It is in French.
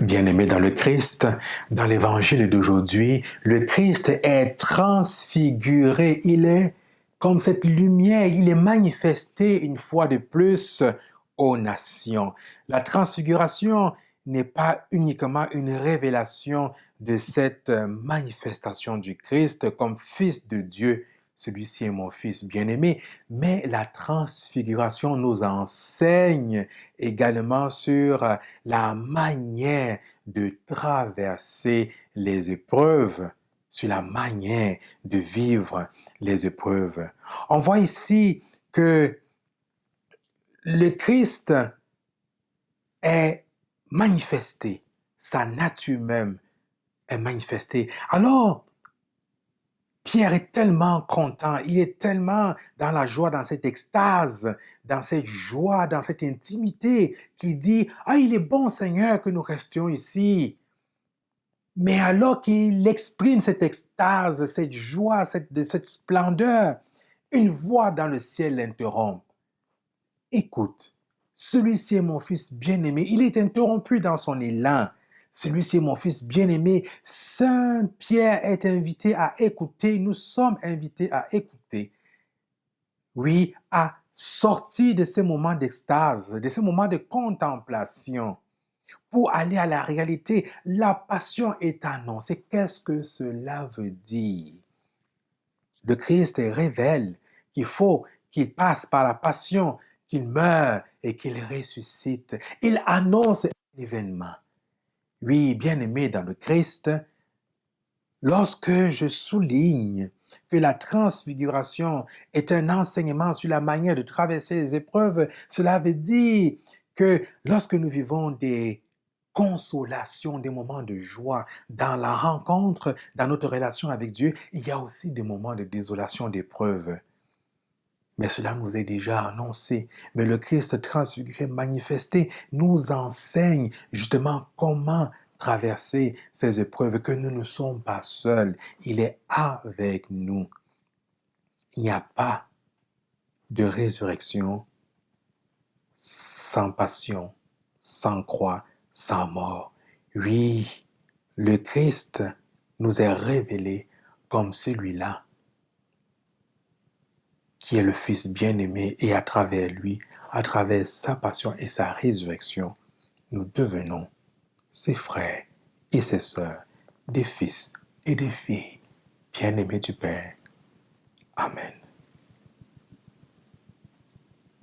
Bien-aimé dans le Christ, dans l'évangile d'aujourd'hui, le Christ est transfiguré. Il est comme cette lumière, il est manifesté une fois de plus aux nations. La transfiguration n'est pas uniquement une révélation de cette manifestation du Christ comme Fils de Dieu. Celui-ci est mon Fils bien-aimé, mais la transfiguration nous enseigne également sur la manière de traverser les épreuves, sur la manière de vivre les épreuves. On voit ici que le Christ est manifesté, sa nature même est manifestée. Alors, Pierre est tellement content, il est tellement dans la joie, dans cette extase, dans cette joie, dans cette intimité, qu'il dit, « Ah, il est bon, Seigneur, que nous restions ici. » Mais alors qu'il exprime cette extase, cette joie, cette splendeur, une voix dans le ciel l'interrompt. « Écoute, celui-ci est mon fils bien-aimé. » Il est interrompu dans son élan. Celui-ci est mon fils bien-aimé. Saint Pierre est invité à écouter. Nous sommes invités à écouter. Oui, à sortir de ces moments d'extase, de ces moments de contemplation, pour aller à la réalité. La passion est annoncée. Qu'est-ce que cela veut dire? Le Christ révèle qu'il faut qu'il passe par la passion, qu'il meure et qu'il ressuscite. Il annonce un événement. Oui, bien-aimé dans le Christ, lorsque je souligne que la transfiguration est un enseignement sur la manière de traverser les épreuves, cela veut dire que lorsque nous vivons des consolations, des moments de joie dans la rencontre, dans notre relation avec Dieu, il y a aussi des moments de désolation, d'épreuve. Mais cela nous est déjà annoncé. Mais le Christ transfiguré, manifesté, nous enseigne justement comment traverser ces épreuves, que nous ne sommes pas seuls. Il est avec nous. Il n'y a pas de résurrection sans passion, sans croix, sans mort. Oui, le Christ nous est révélé comme celui-là qui est le Fils bien-aimé, et à travers lui, à travers sa passion et sa résurrection, nous devenons ses frères et ses sœurs, des fils et des filles bien-aimés du Père. Amen.